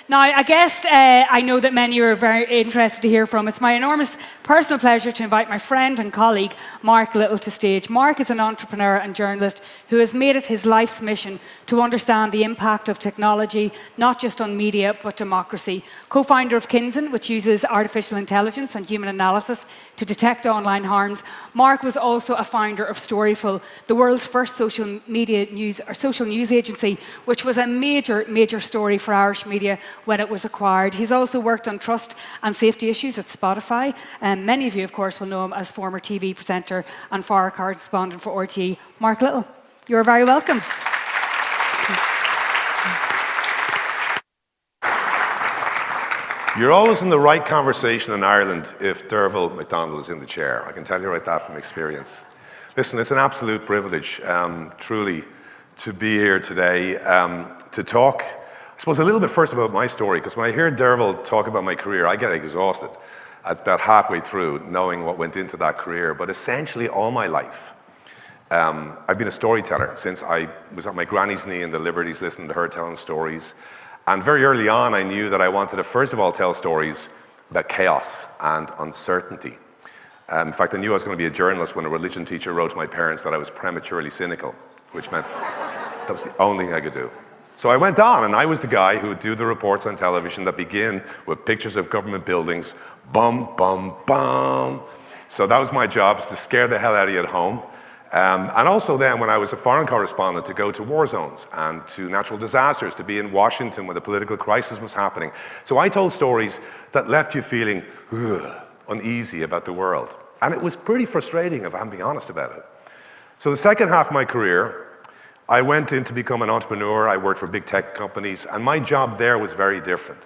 Now, a guest I know that many are very interested to hear from. It's my enormous personal pleasure to invite my friend and colleague, Mark Little, to stage. Mark is an entrepreneur and journalist who has made it his life's mission to understand the impact of technology, not just on media, but democracy. Co-founder of Kinsen, which uses artificial intelligence and human analysis to detect online harms, Mark was also a founder of Storyful, the world's first social news agency, which was a major story for Irish media when it was acquired. He's also worked on trust and safety issues at Spotify. Many of you, of course, will know him as former TV presenter and foreign correspondent for RTE. Mark Little, you're very welcome. You're always in the right conversation in Ireland if Derval MacDonald is in the chair. I can tell you right that from experience. Listen, it's an absolute privilege, truly, to be here today to talk, I suppose, a little bit first about my story, because when I hear Derval talk about my career, I get exhausted at about halfway through, knowing what went into that career. But essentially, all my life, I've been a storyteller since I was at my granny's knee in the Liberties, listening to her telling stories. And very early on, I knew that I wanted to, first of all, tell stories about chaos and uncertainty. In fact, I knew I was going to be a journalist when a religion teacher wrote to my parents that I was prematurely cynical, which meant that was the only thing I could do. So I went on, and I was the guy who would do the reports on television that begin with pictures of government buildings, bum, bum, bum. So that was my job, is to scare the hell out of you at home. And also then, when I was a foreign correspondent, to go to war zones and to natural disasters, to be in Washington when the political crisis was happening. So I told stories that left you feeling uneasy about the world. And it was pretty frustrating, if I'm being honest about it. So the second half of my career, I went in to become an entrepreneur. I worked for big tech companies, and my job there was very different.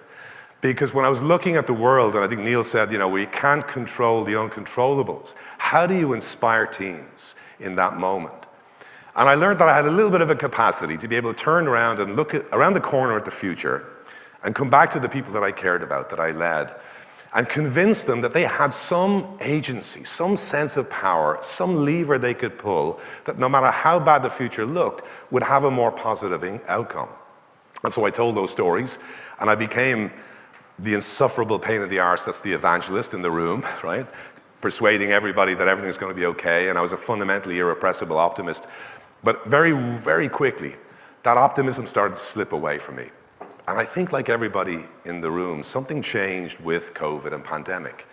Because when I was looking at the world, and I think Neil said, you know, we can't control the uncontrollables. How do you inspire teams in that moment? And I learned that I had a little bit of a capacity to be able to turn around and look around the corner at the future and come back to the people that I cared about, that I led, and convince them that they had some agency, some sense of power, some lever they could pull that no matter how bad the future looked, would have a more positive outcome. And so I told those stories, and I became the insufferable pain in the arse that's the evangelist in the room, right? Persuading everybody that everything's going to be okay, and I was a fundamentally irrepressible optimist. But very, very quickly, that optimism started to slip away from me. And I think, like everybody in the room, something changed with COVID and pandemic.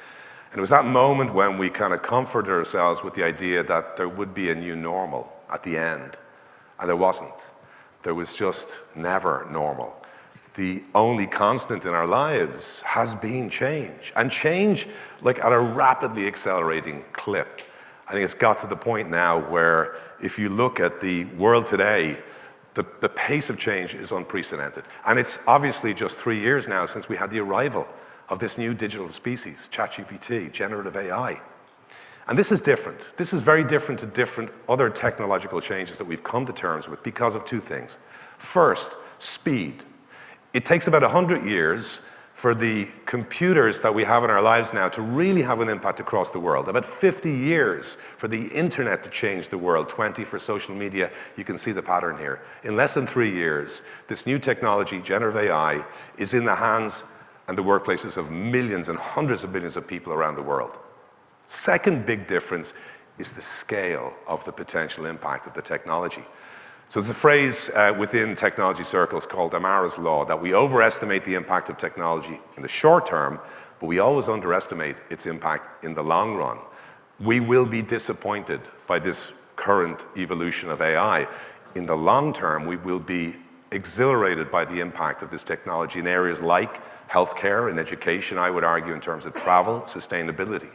And it was that moment when we kind of comforted ourselves with the idea that there would be a new normal at the end. And there wasn't. There was just never normal. The only constant in our lives has been change. And change, like, at a rapidly accelerating clip. I think it's got to the point now where if you look at the world today, the pace of change is unprecedented. And it's obviously just 3 years now since we had the arrival of this new digital species, ChatGPT, generative AI. And this is different. This is very different to different other technological changes that we've come to terms with because of two things. First, speed. It takes about 100 years for the computers that we have in our lives now to really have an impact across the world. About 50 years for the internet to change the world, 20 for social media. You can see the pattern here. In less than 3 years, this new technology, generative AI, is in the hands and the workplaces of millions and hundreds of millions of people around the world. Second big difference is the scale of the potential impact of the technology. So there's a phrase within technology circles called Amara's Law, that we overestimate the impact of technology in the short term, but we always underestimate its impact in the long run. We will be disappointed by this current evolution of AI. In the long term, we will be exhilarated by the impact of this technology in areas like healthcare and education, I would argue, in terms of travel, sustainability.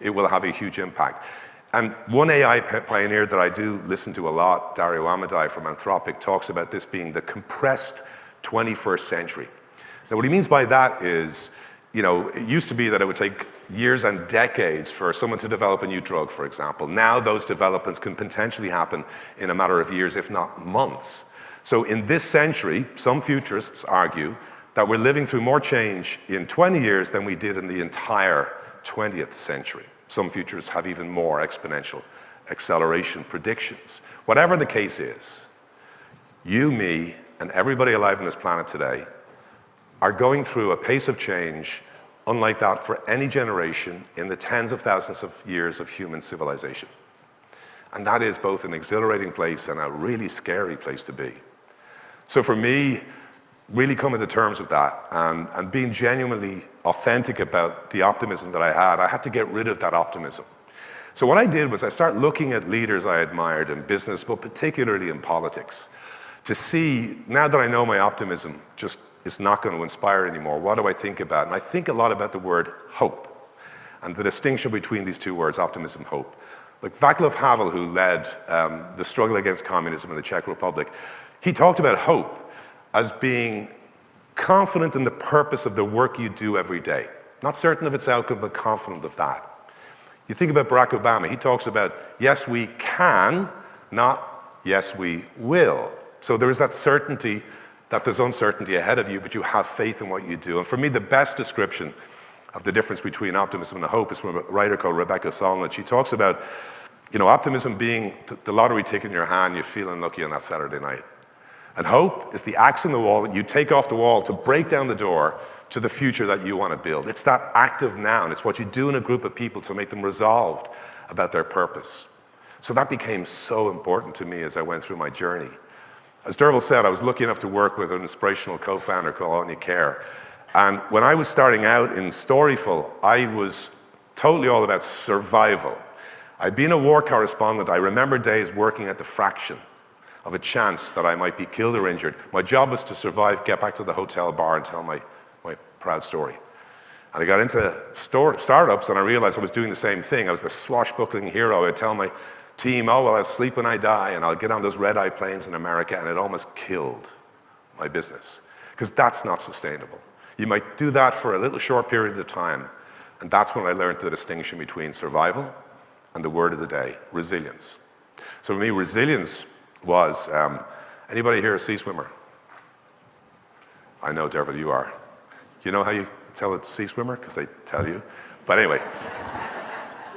It will have a huge impact. And one AI pioneer that I do listen to a lot, Dario Amodei from Anthropic, talks about this being the compressed 21st century. Now, what he means by that is, you know, it used to be that it would take years and decades for someone to develop a new drug, for example. Now those developments can potentially happen in a matter of years, if not months. So in this century, some futurists argue that we're living through more change in 20 years than we did in the entire 20th century. Some futurists have even more exponential acceleration predictions. Whatever the case is, you, me, and everybody alive on this planet today are going through a pace of change unlike that for any generation in the tens of thousands of years of human civilization. And that is both an exhilarating place and a really scary place to be. So for me, really coming to terms with that and being genuinely authentic about the optimism that I had to get rid of that optimism. So what I did was I started looking at leaders I admired in business, but particularly in politics, to see, now that I know my optimism just is not going to inspire anymore, what do I think about? And I think a lot about the word hope and the distinction between these two words, optimism, hope. Like Václav Havel, who led the struggle against communism in the Czech Republic, he talked about hope as being confident in the purpose of the work you do every day. Not certain of its outcome, but confident of that. You think about Barack Obama, he talks about, yes, we can, not yes, we will. So there is that certainty that there's uncertainty ahead of you, but you have faith in what you do. And for me, the best description of the difference between optimism and hope is from a writer called Rebecca Solnit. She talks about, optimism being the lottery ticket in your hand, you're feeling lucky on that Saturday night. And hope is the axe in the wall that you take off the wall to break down the door to the future that you want to build. It's that active noun. It's what you do in a group of people to make them resolved about their purpose. So that became so important to me as I went through my journey. As Derval said, I was lucky enough to work with an inspirational co-founder called Anya Kerr. And when I was starting out in Storyful, I was totally all about survival. I'd been a war correspondent. I remember days working at the fraction of a chance that I might be killed or injured. My job was to survive, get back to the hotel bar and tell my proud story. And I got into startups and I realized I was doing the same thing. I was the swashbuckling hero. I'd tell my team, oh, well, I'll sleep when I die and I'll get on those red-eye planes in America, and it almost killed my business because that's not sustainable. You might do that for a little short period of time, and that's when I learned the distinction between survival and the word of the day, resilience. So for me, resilience was, anybody here a sea swimmer? I know, Derval, you are. You know how you tell a sea swimmer? Because they tell you. But anyway,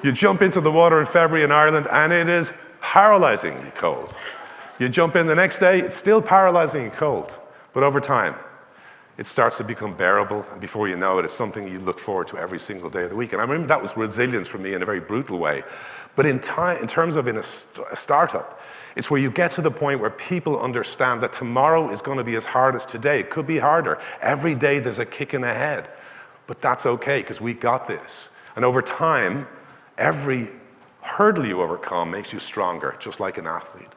you jump into the water in February in Ireland and it is paralyzingly cold. You jump in the next day, it's still paralyzingly cold. But over time, it starts to become bearable, and before you know it, it's something you look forward to every single day of the week. And I remember that was resilience for me in a very brutal way. But in terms of a startup, it's where you get to the point where people understand that tomorrow is going to be as hard as today. It could be harder. Every day there's a kick in the head. But that's okay, because we got this. And over time, every hurdle you overcome makes you stronger, just like an athlete.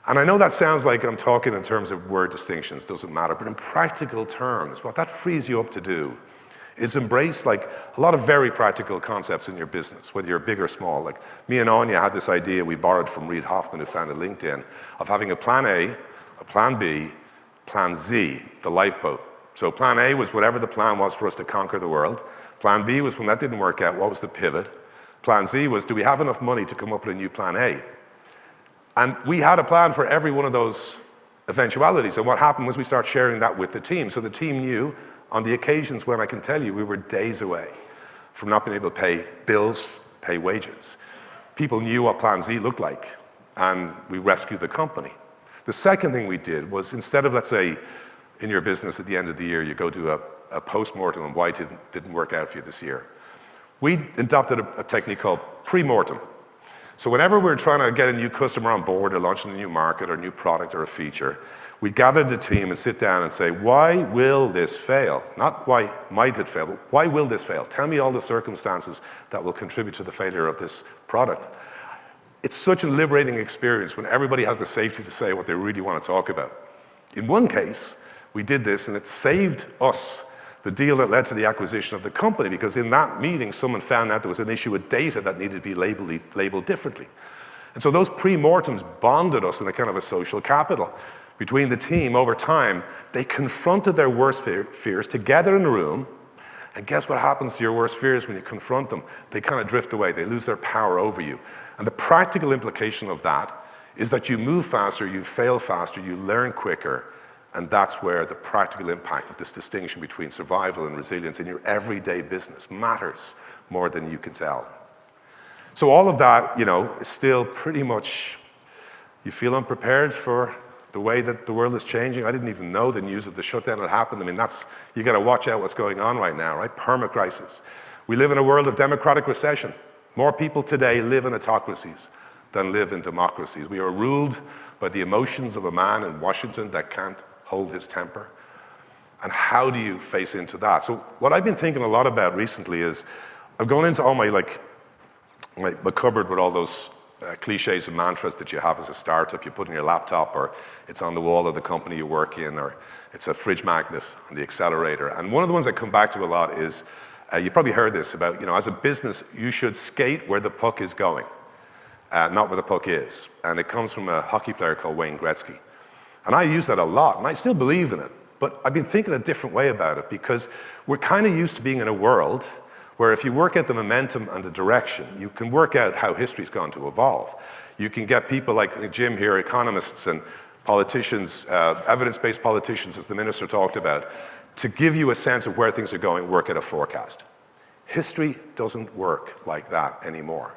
And I know that sounds like I'm talking in terms of word distinctions, doesn't matter, but in practical terms, what that frees you up to do is embrace like a lot of very practical concepts in your business, whether you're big or small. Like me and Anya had this idea we borrowed from Reid Hoffman, who founded LinkedIn, of having a plan A, a plan B, plan Z, the lifeboat. So plan A was whatever the plan was for us to conquer the world. Plan B was when that didn't work out, what was the pivot? Plan Z was, do we have enough money to come up with a new plan A? And we had a plan for every one of those eventualities. And what happened was we started sharing that with the team. So the team knew on the occasions when I can tell you we were days away from not being able to pay bills, pay wages. People knew what plan Z looked like, and we rescued the company. The second thing we did was, instead of, let's say, in your business at the end of the year, you go do a post-mortem on why it didn't work out for you this year. We adopted a technique called pre-mortem. So whenever we're trying to get a new customer on board or launching a new market or a new product or a feature, we gather the team and sit down and say, why will this fail? Not why might it fail, but why will this fail? Tell me all the circumstances that will contribute to the failure of this product. It's such a liberating experience when everybody has the safety to say what they really want to talk about. In one case, we did this and it saved us the deal that led to the acquisition of the company, because in that meeting, someone found out there was an issue with data that needed to be labeled differently. And so those pre-mortems bonded us in a kind of a social capital. Between the team, over time, they confronted their worst fears together in a room, and guess what happens to your worst fears when you confront them? They kind of drift away, they lose their power over you. And the practical implication of that is that you move faster, you fail faster, you learn quicker, and that's where the practical impact of this distinction between survival and resilience in your everyday business matters more than you can tell. So all of that, is still pretty much, you feel unprepared for the way that the world is changing. I didn't even know the news of the shutdown had happened. I mean, you got to watch out what's going on right now, right? Perma-crisis. We live in a world of democratic recession. More people today live in autocracies than live in democracies. We are ruled by the emotions of a man in Washington that can't hold his temper. And how do you face into that? So what I've been thinking a lot about recently is, I've gone into all my cupboard with all those cliches and mantras that you have as a startup. You put in your laptop, or it's on the wall of the company you work in, or it's a fridge magnet on the accelerator. And one of the ones I come back to a lot is, you probably heard this about, as a business, you should skate where the puck is going, not where the puck is. And it comes from a hockey player called Wayne Gretzky. And I use that a lot, and I still believe in it. But I've been thinking a different way about it, because we're kind of used to being in a world where if you work out the momentum and the direction, you can work out how history's going to evolve. You can get people like Jim here, economists and politicians, evidence-based politicians, as the minister talked about, to give you a sense of where things are going, work out a forecast. History doesn't work like that anymore.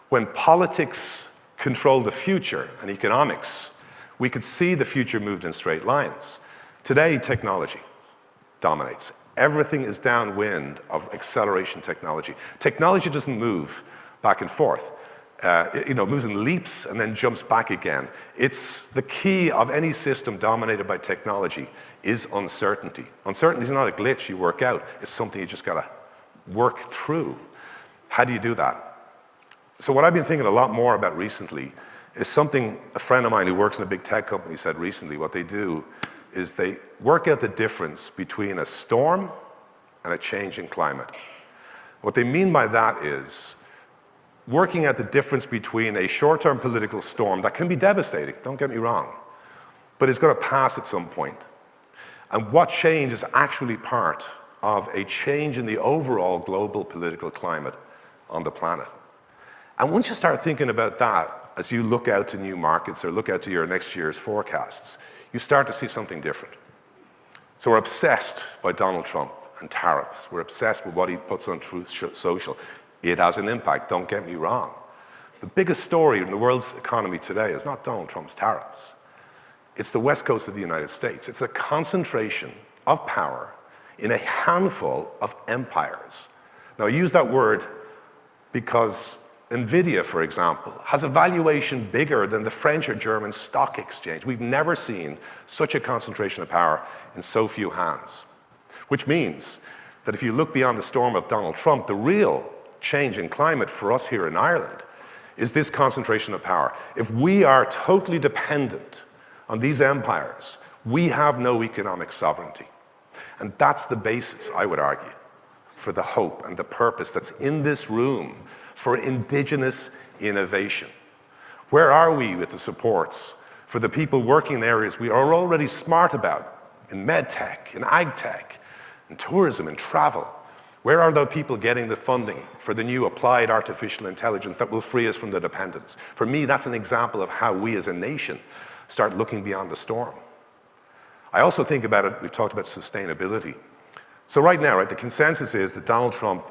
When politics controlled the future and economics, we could see the future moved in straight lines. Today, technology dominates. Everything is downwind of acceleration technology. Technology doesn't move back and forth. It moves in leaps and then jumps back again. It's the key of any system dominated by technology is uncertainty. Uncertainty is not a glitch you work out. It's something you just got to work through. How do you do that? So what I've been thinking a lot more about recently is something a friend of mine who works in a big tech company said recently. What they do is they work out the difference between a storm and a change in climate. What they mean by that is working out the difference between a short-term political storm that can be devastating, don't get me wrong, but it's going to pass at some point. And what change is actually part of a change in the overall global political climate on the planet. And once you start thinking about that, as you look out to new markets or look out to your next year's forecasts, you start to see something different. So we're obsessed by Donald Trump and tariffs. We're obsessed with what he puts on Truth Social. It has an impact, don't get me wrong. The biggest story in the world's economy today is not Donald Trump's tariffs. It's the West Coast of the United States. It's a concentration of power in a handful of empires. Now, I use that word because NVIDIA, for example, has a valuation bigger than the French or German stock exchange. We've never seen such a concentration of power in so few hands. Which means that if you look beyond the storm of Donald Trump, the real change in climate for us here in Ireland is this concentration of power. If we are totally dependent on these empires, we have no economic sovereignty. And that's the basis, I would argue, for the hope and the purpose that's in this room for indigenous innovation. Where are we with the supports for the people working in areas we are already smart about, in medtech, in agtech, in tourism, in travel? Where are those people getting the funding for the new applied artificial intelligence that will free us from the dependence? For me, that's an example of how we as a nation start looking beyond the storm. I also think about it, we've talked about sustainability. So right now, the consensus is that Donald Trump,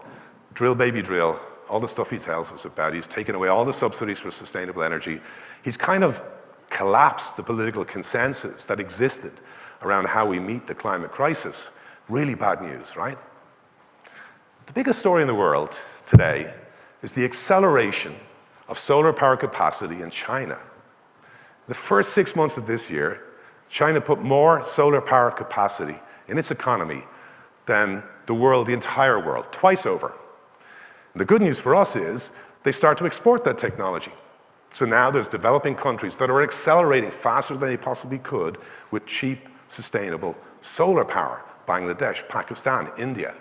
drill baby drill, all the stuff he tells us about, he's taken away all the subsidies for sustainable energy. He's kind of collapsed the political consensus that existed around how we meet the climate crisis. Really bad news, right? The biggest story in the world today is the acceleration of solar power capacity in China. The first 6 months of this year, China put more solar power capacity in its economy than the world, the entire world, twice over. And the good news for us is they start to export that technology. So now there's developing countries that are accelerating faster than they possibly could with cheap, sustainable solar power. Bangladesh, Pakistan, India.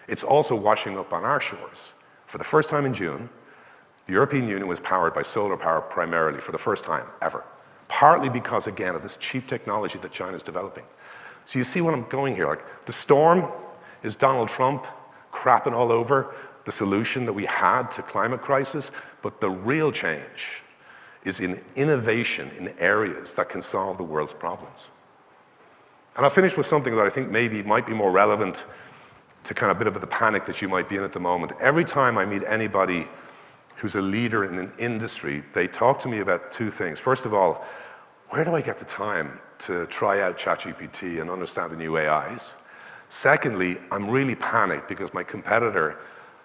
It's also washing up on our shores. For the first time in June, the European Union was powered by solar power primarily for the first time ever. Partly because, again, of this cheap technology that China's developing. So you see what I'm going here. Like, the storm is Donald Trump crapping all over the solution that we had to climate crisis, but the real change is in innovation in areas that can solve the world's problems. And I'll finish with something that I think maybe might be more relevant to kind of a bit of the panic that you might be in at the moment. Every time I meet anybody who's a leader in an industry, they talk to me about two things. First of all, where do I get the time to try out ChatGPT and understand the new AIs? Secondly, I'm really panicked because my competitor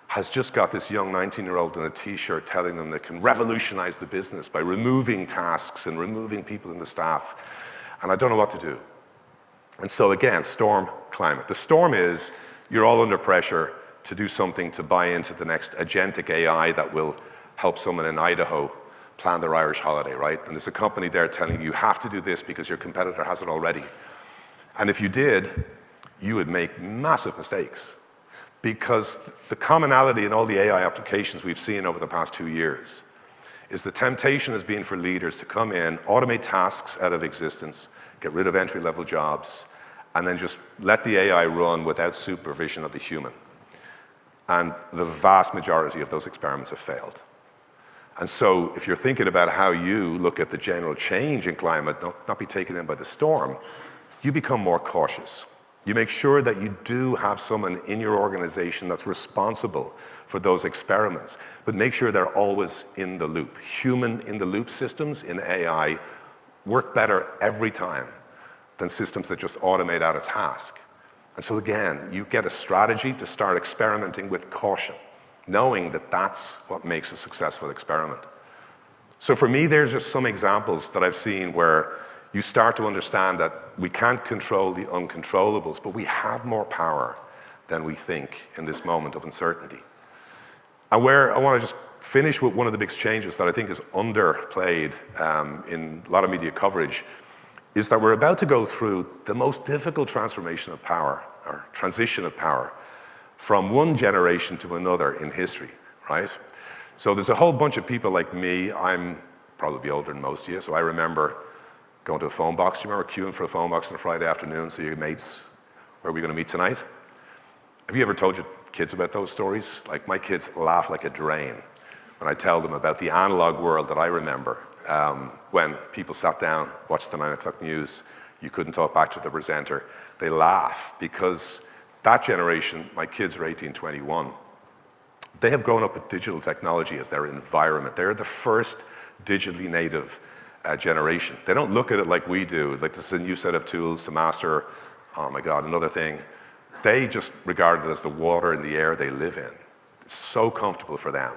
has just got this young 19-year-old in a t-shirt telling them they can revolutionize the business by removing tasks and removing people in the staff. And I don't know what to do. And so again, storm climate. The storm is you're all under pressure to do something to buy into the next agentic AI that will help someone in Idaho plan their Irish holiday, right? And there's a company there telling you have to do this because your competitor has it already. And if you did, you would make massive mistakes, because the commonality in all the AI applications we've seen over the past 2 years is the temptation has been for leaders to come in, automate tasks out of existence, get rid of entry-level jobs, and then just let the AI run without supervision of the human. And the vast majority of those experiments have failed. And so if you're thinking about how you look at the general change in climate, not be taken in by the storm, you become more cautious. You make sure that you do have someone in your organization that's responsible for those experiments, but make sure they're always in the loop. Human in the loop systems in AI work better every time than systems that just automate out a task. And so again, you get a strategy to start experimenting with caution, knowing that that's what makes a successful experiment. So for me, there's just some examples that I've seen where you start to understand that we can't control the uncontrollables, but we have more power than we think in this moment of uncertainty. And where I want to just finish with one of the big changes that I think is underplayed in a lot of media coverage is that we're about to go through the most difficult transformation of power, or transition of power, from one generation to another in history, right? So there's a whole bunch of people like me. I'm probably older than most of you, so I remember going to a phone box. Do you remember queuing for a phone box on a Friday afternoon so your mates, where are we going to meet tonight? Have you ever told your kids about those stories? Like, my kids laugh like a drain when I tell them about the analog world that I remember, when people sat down, watched the 9 o'clock news, you couldn't talk back to the presenter. They laugh because that generation, my kids are 18, 21, they have grown up with digital technology as their environment. They're the first digitally native generation. They don't look at it like we do, like this is a new set of tools to master, oh my God, another thing. They just regard it as the water and the air they live in. It's so comfortable for them.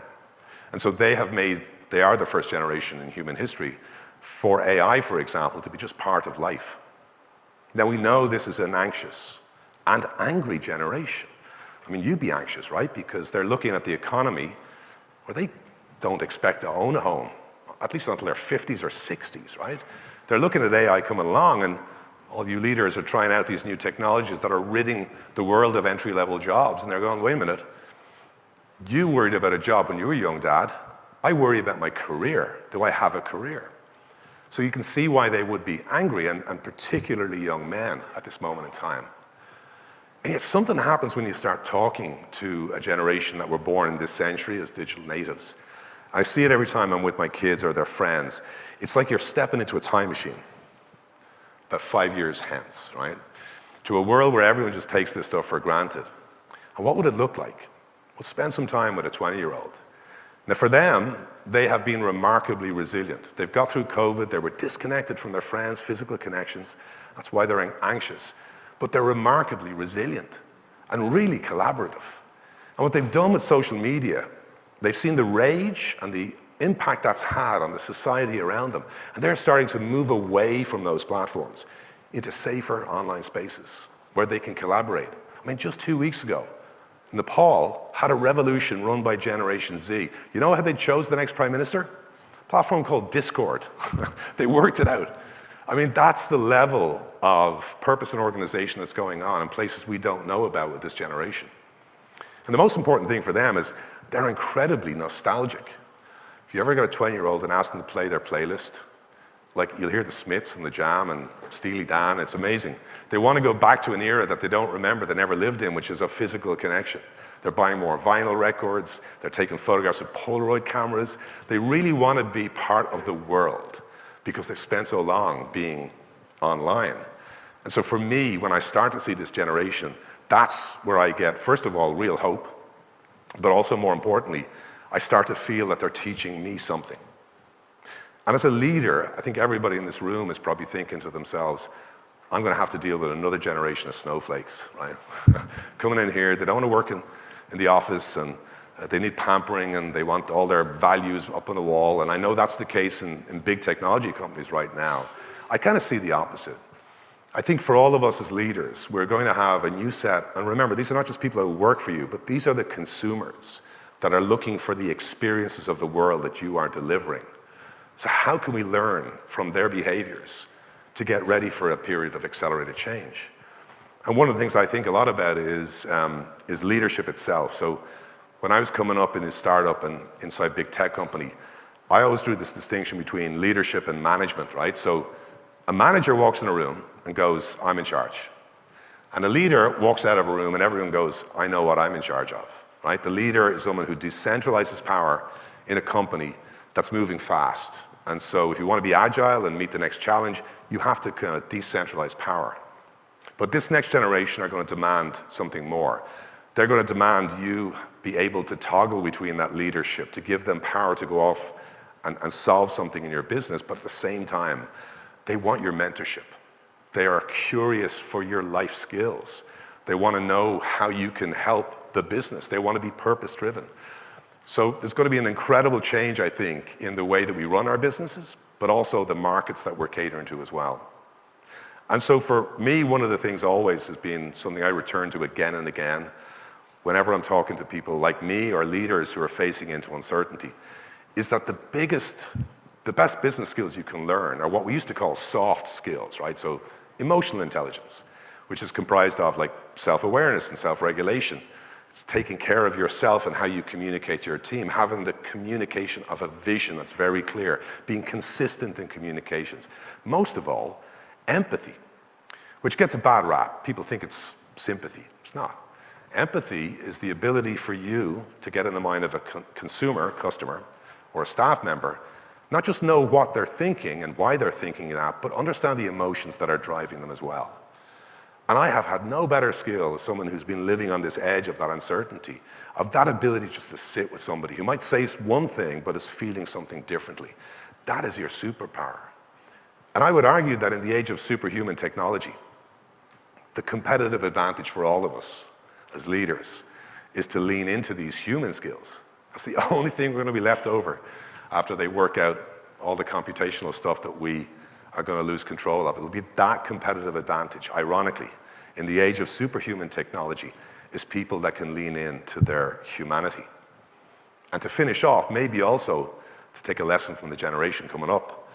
And so they are the first generation in human history for AI, for example, to be just part of life. Now we know this is an anxious and angry generation. I mean, you'd be anxious, right? Because they're looking at the economy where they don't expect to own a home, at least until their 50s or 60s, right? They're looking at AI coming along, and all you leaders are trying out these new technologies that are ridding the world of entry-level jobs, and they're going, wait a minute, you worried about a job when you were young, Dad. I worry about my career. Do I have a career? So you can see why they would be angry, and particularly young men at this moment in time. And yet something happens when you start talking to a generation that were born in this century as digital natives. I see it every time I'm with my kids or their friends. It's like you're stepping into a time machine about 5 years hence, right? To a world where everyone just takes this stuff for granted. And what would it look like? Well, spend some time with a 20-year-old. Now for them, they have been remarkably resilient. They've got through COVID, they were disconnected from their friends, physical connections. That's why they're anxious. But they're remarkably resilient and really collaborative. And what they've done with social media, they've seen the rage and the impact that's had on the society around them. And they're starting to move away from those platforms into safer online spaces where they can collaborate. I mean, just 2 weeks ago, Nepal had a revolution run by Generation Z. You know how they chose the next prime minister? A platform called Discord. They worked it out. I mean, that's the level of purpose and organization that's going on in places we don't know about with this generation. And the most important thing for them is they're incredibly nostalgic. If you ever got a 20-year-old and ask them to play their playlist, like you'll hear the Smiths and the Jam and Steely Dan, it's amazing. They want to go back to an era that they don't remember, they never lived in, which is a physical connection. They're buying more vinyl records, they're taking photographs with Polaroid cameras. They really want to be part of the world because they've spent so long being online. And so for me, when I start to see this generation, that's where I get, first of all, real hope, but also more importantly, I start to feel that they're teaching me something. And as a leader, I think everybody in this room is probably thinking to themselves, I'm going to have to deal with another generation of snowflakes, right? Coming in here, they don't want to work in the office, and they need pampering, and they want all their values up on the wall. And I know that's the case in big technology companies right now. I kind of see the opposite. I think for all of us as leaders, we're going to have a new set. And remember, these are not just people who work for you, but these are the consumers that are looking for the experiences of the world that you are delivering. So how can we learn from their behaviors to get ready for a period of accelerated change? And one of the things I think a lot about is leadership itself. So when I was coming up in a startup and inside big tech company, I always drew this distinction between leadership and management, right? So a manager walks in a room and goes, I'm in charge. And a leader walks out of a room and everyone goes, I know what I'm in charge of, right? The leader is someone who decentralizes power in a company that's moving fast. And so if you want to be agile and meet the next challenge, you have to kind of decentralize power. But this next generation are going to demand something more. They're going to demand you be able to toggle between that leadership, to give them power to go off and solve something in your business, but at the same time, they want your mentorship. They are curious for your life skills. They want to know how you can help the business. They want to be purpose-driven. So there's going to be an incredible change, I think, in the way that we run our businesses, but also the markets that we're catering to as well. And so for me, one of the things always has been something I return to again and again whenever I'm talking to people like me or leaders who are facing into uncertainty, is that the best business skills you can learn are what we used to call soft skills, right? So emotional intelligence, which is comprised of like self-awareness and self-regulation. It's taking care of yourself and how you communicate to your team, having the communication of a vision that's very clear, being consistent in communications. Most of all, empathy, which gets a bad rap. People think it's sympathy. It's not. Empathy is the ability for you to get in the mind of a consumer, customer, or a staff member, not just know what they're thinking and why they're thinking that, but understand the emotions that are driving them as well. And I have had no better skill as someone who's been living on this edge of that uncertainty, of that ability just to sit with somebody who might say one thing but is feeling something differently. That is your superpower. And I would argue that in the age of superhuman technology, the competitive advantage for all of us as leaders is to lean into these human skills. That's the only thing we're going to be left over after they work out all the computational stuff that we are going to lose control of. It'll be that competitive advantage, ironically, in the age of superhuman technology, is people that can lean into their humanity. And to finish off, maybe also to take a lesson from the generation coming up,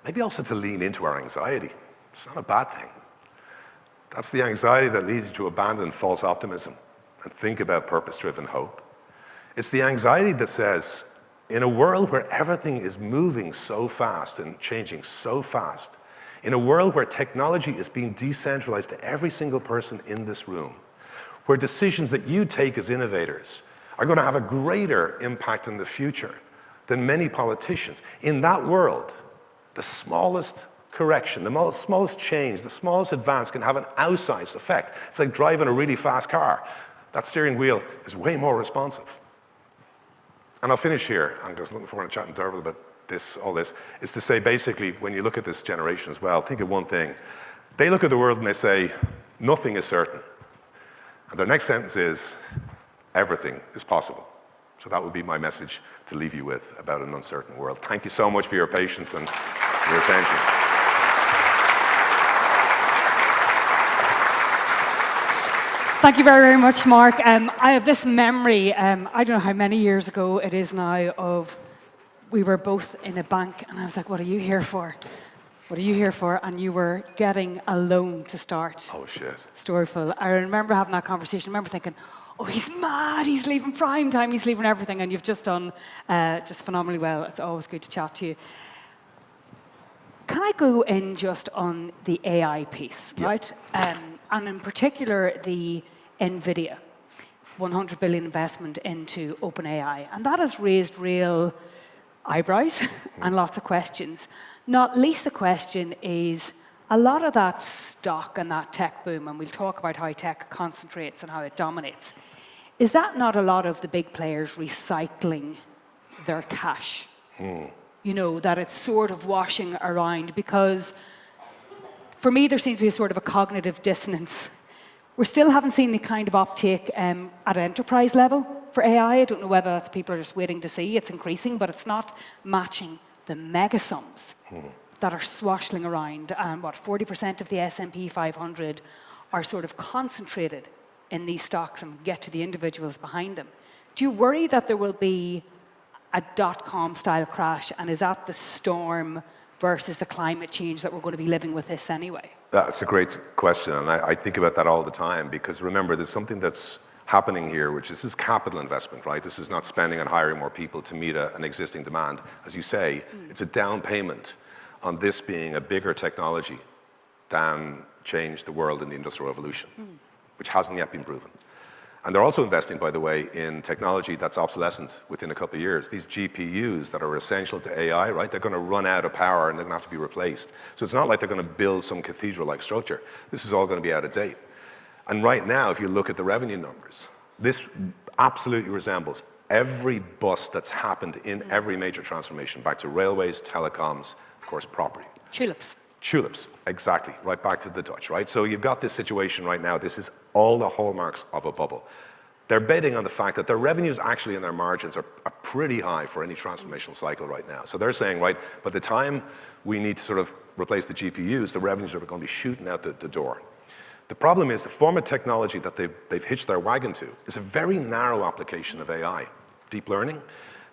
maybe also to lean into our anxiety. It's not a bad thing. That's the anxiety that leads you to abandon false optimism and think about purpose-driven hope. It's the anxiety that says, in a world where everything is moving so fast and changing so fast, in a world where technology is being decentralized to every single person in this room, where decisions that you take as innovators are going to have a greater impact in the future than many politicians. In that world, the smallest correction, the smallest change, the smallest advance can have an outsized effect. It's like driving a really fast car. That steering wheel is way more responsive. And I'll finish here. I'm just looking forward to chatting to Derval about all this, is to say basically, when you look at this generation as well, think of one thing. They look at the world and they say, nothing is certain. And their next sentence is, everything is possible. So that would be my message to leave you with about an uncertain world. Thank you so much for your patience and your attention. Thank you very, very much, Mark. I have this memory, I don't know how many years ago it is now, of we were both in a bank and I was like, what are you here for? What are you here for? And you were getting a loan to start. Oh, shit. Storyful. I remember having that conversation. I remember thinking, oh, he's mad. He's leaving prime time. He's leaving everything. And you've just done just phenomenally well. It's always good to chat to you. Can I go in just on the AI piece, right? And in particular, the NVIDIA, 100 billion investment into OpenAI. And that has raised real eyebrows and lots of questions. Not least the question is, a lot of that stock and that tech boom, and we'll talk about how tech concentrates and how it dominates, is that not a lot of the big players recycling their cash? that it's sort of washing around? Because for me, there seems to be a sort of a cognitive dissonance. We still haven't seen the kind of uptake at enterprise level for AI. I don't know whether that's people are just waiting to see. It's increasing, but it's not matching the mega sums that are swashing around. And 40% of the S&P 500 are sort of concentrated in these stocks, and get to the individuals behind them. Do you worry that there will be a dot-com style crash, and is that the storm versus the climate change that we're going to be living with this anyway? That's a great question, and I think about that all the time, because remember, there's something that's happening here, which is this capital investment, right? This is not spending on hiring more people to meet an existing demand. As you say, it's a down payment on this being a bigger technology than change the world in the Industrial Revolution, which hasn't yet been proven. And they're also investing, by the way, in technology that's obsolescent within a couple of years. These GPUs that are essential to AI, right? They're going to run out of power and they're going to have to be replaced. So it's not like they're going to build some cathedral-like structure. This is all going to be out of date. And right now, if you look at the revenue numbers, this absolutely resembles every bust that's happened in every major transformation, back to railways, telecoms, of course, property. Tulips, exactly, right back to the Dutch, right? So you've got this situation right now. This is all the hallmarks of a bubble. They're betting on the fact that their revenues actually and their margins are pretty high for any transformational cycle right now. So they're saying, right, by the time we need to sort of replace the GPUs, the revenues are going to be shooting out the door. The problem is the form of technology that they've hitched their wagon to is a very narrow application of AI, deep learning.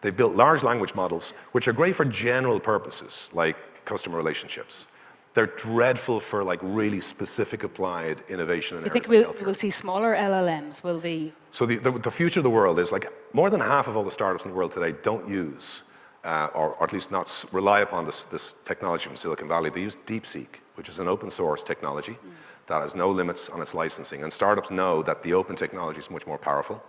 They've built large language models, which are great for general purposes, like customer relationships. They're dreadful for like really specific applied innovation in areas like healthcare. You think we'll see smaller LLMs? Will they? So the future of the world is like more than half of all the startups in the world today don't use, or at least not rely upon this technology from Silicon Valley. They use DeepSeek, which is an open source technology that has no limits on its licensing. And startups know that the open technology is much more powerful.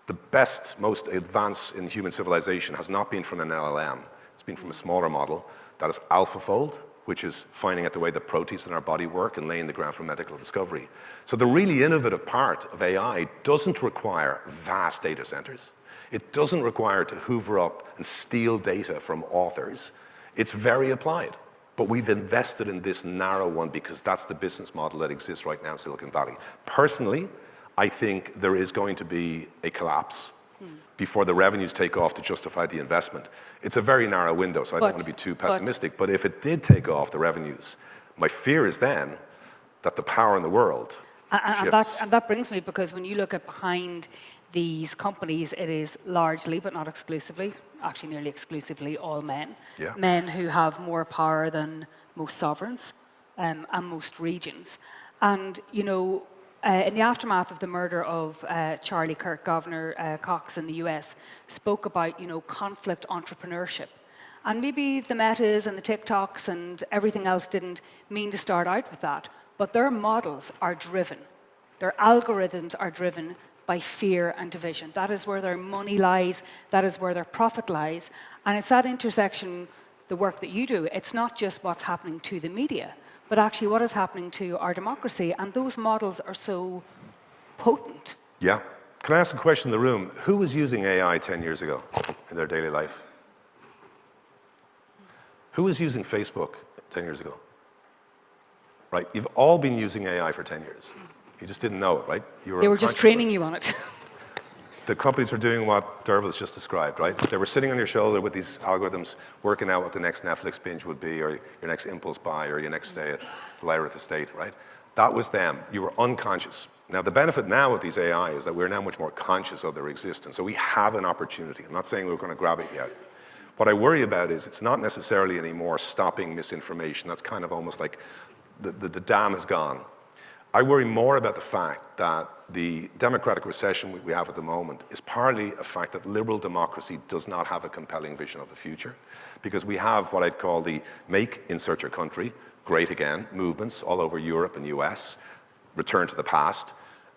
The best, most advance in human civilization has not been from an LLM. It's been from a smaller model that is AlphaFold, which is finding out the way the proteins in our body work and laying the ground for medical discovery. So the really innovative part of AI doesn't require vast data centers. It doesn't require to hoover up and steal data from authors. It's very applied. But we've invested in this narrow one because that's the business model that exists right now in Silicon Valley. Personally, I think there is going to be a collapse before the revenues take off to justify the investment. It's a very narrow window, so I don't want to be too pessimistic. But if it did take off, the revenues, my fear is then that the power in the world shifts. And that brings me, because when you look at behind these companies, it is largely, but not exclusively, actually nearly exclusively, all men. Yeah. Men who have more power than most sovereigns and most regions. And, in the aftermath of the murder of Charlie Kirk, Governor Cox in the US spoke about, conflict entrepreneurship. And maybe the Metas and the TikToks and everything else didn't mean to start out with that, but their models are driven. Their algorithms are driven by fear and division. That is where their money lies. That is where their profit lies. And it's that intersection, the work that you do. It's not just what's happening to the media, but actually what is happening to our democracy. And those models are so potent. Yeah. Can I ask a question in the room? Who was using AI 10 years ago in their daily life? Who was using Facebook 10 years ago? Right? You've all been using AI for 10 years. You just didn't know it, right? They were just training you on it. The companies were doing what Derval's just described, right? They were sitting on your shoulder with these algorithms, working out what the next Netflix binge would be, or your next impulse buy, or your next stay at the Lyrath estate, right? That was them. You were unconscious. Now, the benefit now with these AI is that we're now much more conscious of their existence. So we have an opportunity. I'm not saying we're going to grab it yet. What I worry about is it's not necessarily anymore stopping misinformation. That's kind of almost like the dam is gone. I worry more about the fact that the democratic recession we have at the moment is partly a fact that liberal democracy does not have a compelling vision of the future, because we have what I'd call the make insert your country great again movements all over Europe and US, return to the past.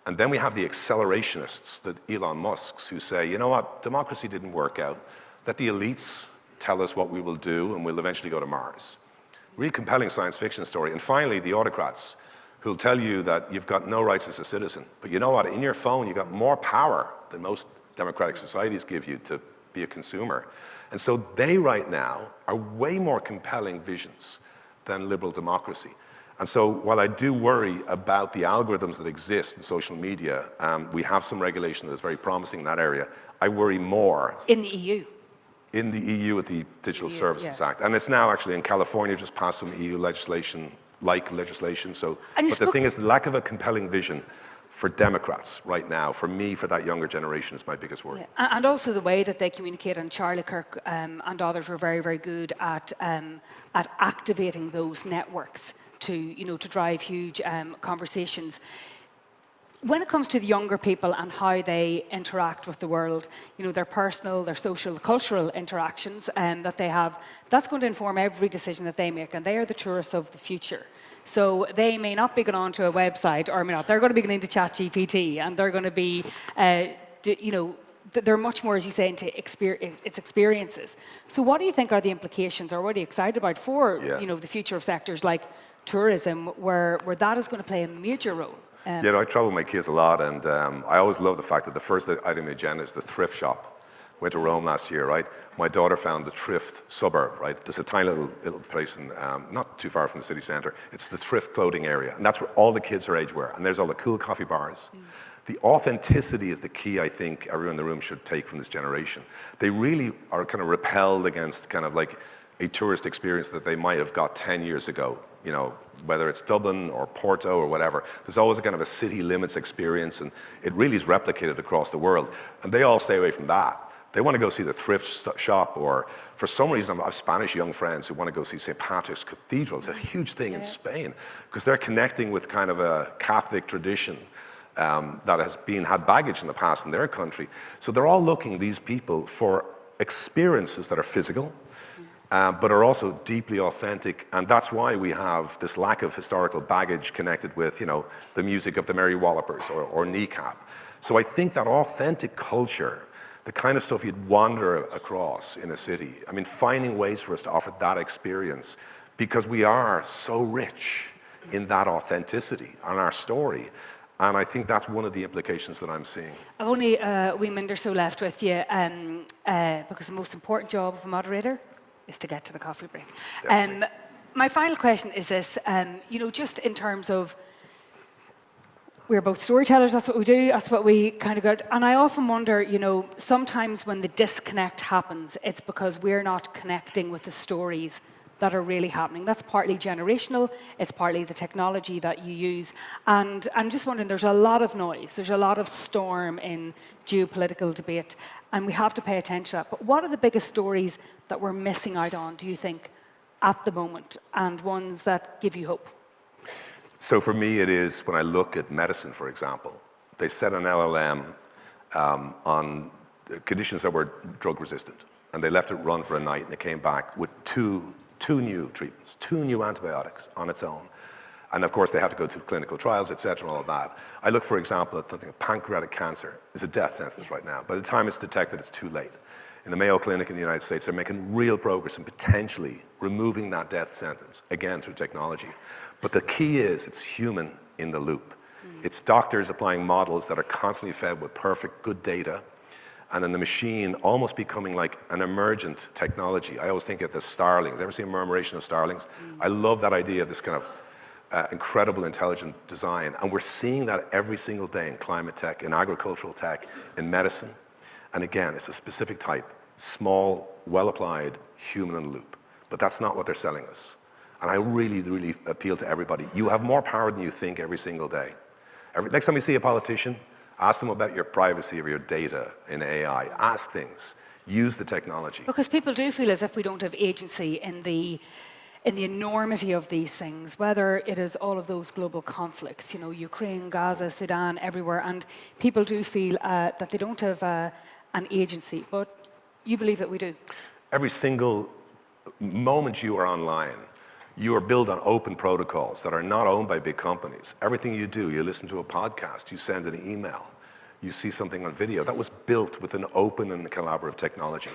And then we have the accelerationists, the Elon Musks, who say, you know what, democracy didn't work out. Let the elites tell us what we will do and we'll eventually go to Mars. Really compelling science fiction story. And finally, the autocrats, who'll tell you that you've got no rights as a citizen. But you know what, in your phone, you've got more power than most democratic societies give you to be a consumer. And so they right now are way more compelling visions than liberal democracy. And so while I do worry about the algorithms that exist in social media, we have some regulation that's very promising in that area, I worry more. In the EU? In the EU with the Digital Services yeah. Act. And it's now actually in California, just passed some EU legislation, So, but the thing is, the lack of a compelling vision for Democrats right now, for me, for that younger generation, is my biggest worry. Yeah. And also the way that they communicate, and Charlie Kirk and others were very, very good at activating those networks to drive huge conversations. When it comes to the younger people and how they interact with the world, their personal, their social, cultural interactions that they have, that's going to inform every decision that they make, and they are the tourists of the future. So they may not be going on to a website, or they're going to be going into ChatGPT, and they're going to be, they're much more, as you say, into its experiences. So what do you think are the implications, or what are you excited about for, the future of sectors like tourism, where that is going to play a major role? I travel with my kids a lot, and I always love the fact that the first item on the agenda is the thrift shop. Went to Rome last year, right? My daughter found the thrift suburb, right? There's a tiny little place in, not too far from the city centre. It's the thrift clothing area, and that's where all the kids her age wear. And there's all the cool coffee bars. The authenticity is the key, I think, everyone in the room should take from this generation. They really are kind of repelled against kind of like a tourist experience that they might have got 10 years ago, whether it's Dublin or Porto or whatever. There's always a kind of a city limits experience, and it really is replicated across the world. And they all stay away from that. They want to go see the thrift shop, or for some reason, I have Spanish young friends who want to go see St. Patrick's Cathedral. It's a huge thing in Spain, because they're connecting with kind of a Catholic tradition that has had baggage in the past in their country. So they're all looking, these people, for experiences that are physical, but are also deeply authentic. And that's why we have this lack of historical baggage connected with, the music of the Merry Wallopers or Kneecap. So I think that authentic culture, the kind of stuff you'd wander across in a city, finding ways for us to offer that experience, because we are so rich in that authenticity and our story. And I think that's one of the implications that I'm seeing. I've only a wee minute or so left with you, because the most important job of a moderator is to get to the coffee break. My final question is this, just in terms of, we're both storytellers, that's what we do, that's what we kind of got. And I often wonder, sometimes when the disconnect happens, it's because we're not connecting with the stories that are really happening. That's partly generational, it's partly the technology that you use. And I'm just wondering, there's a lot of noise, there's a lot of storm in geopolitical debate, and we have to pay attention to that. But what are the biggest stories that we're missing out on, do you think, at the moment, and ones that give you hope? So for me, it is when I look at medicine, for example. They set an LLM on conditions that were drug resistant, and they left it run for a night, and it came back with two new treatments, 2 new antibiotics on its own. And of course, they have to go through clinical trials, et cetera, and all of that. I look, for example, at something like pancreatic cancer is a death sentence right now. By the time it's detected, it's too late. In the Mayo Clinic in the United States, they're making real progress in potentially removing that death sentence, again, through technology. But the key is it's human in the loop. It's doctors applying models that are constantly fed with perfect, good data, and then the machine almost becoming like an emergent technology. I always think of the starlings. Ever see a murmuration of starlings? I love that idea of this kind of incredible intelligent design. And we're seeing that every single day in climate tech, in agricultural tech, in medicine. And again, it's a specific type, small, well-applied, human in the loop. But that's not what they're selling us. And I really, really appeal to everybody. You have more power than you think every single day. Next time you see a politician, ask them about your privacy or your data in AI. Ask things. Use the technology. Because people do feel as if we don't have agency in the enormity of these things, whether it is all of those global conflicts, Ukraine, Gaza, Sudan, everywhere, and people do feel that they don't have an agency, but you believe that we do. Every single moment you are online, you are built on open protocols that are not owned by big companies. Everything you do, you listen to a podcast, you send an email, you see something on video, that was built with an open and collaborative technology.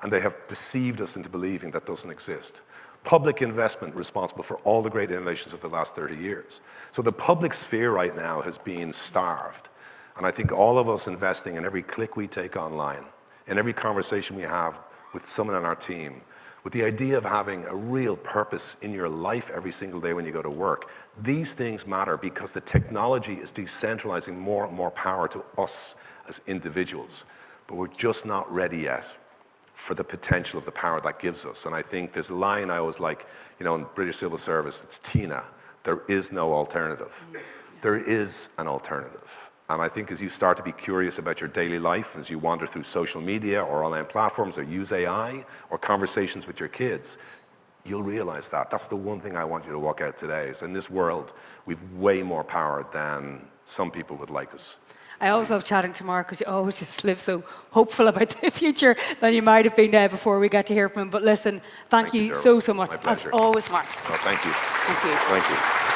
And they have deceived us into believing that doesn't exist. Public investment responsible for all the great innovations of the last 30 years. So the public sphere right now has been starved. And I think all of us investing in every click we take online, in every conversation we have with someone on our team, with the idea of having a real purpose in your life every single day when you go to work. These things matter because the technology is decentralizing more and more power to us as individuals. But we're just not ready yet for the potential of the power that gives us. And I think there's a line I always like, in British Civil Service, it's TINA, there is no alternative. There is an alternative. And I think as you start to be curious about your daily life, as you wander through social media or online platforms or use AI or conversations with your kids, you'll realize that. That's the one thing I want you to walk out today, is in this world, we've way more power than some people would like us. I always love chatting to Mark because you always just live so hopeful about the future than you might have been before we got to hear from him. But listen, thank you so much. My pleasure. As always, Mark. Well, thank you. Thank you. Thank you.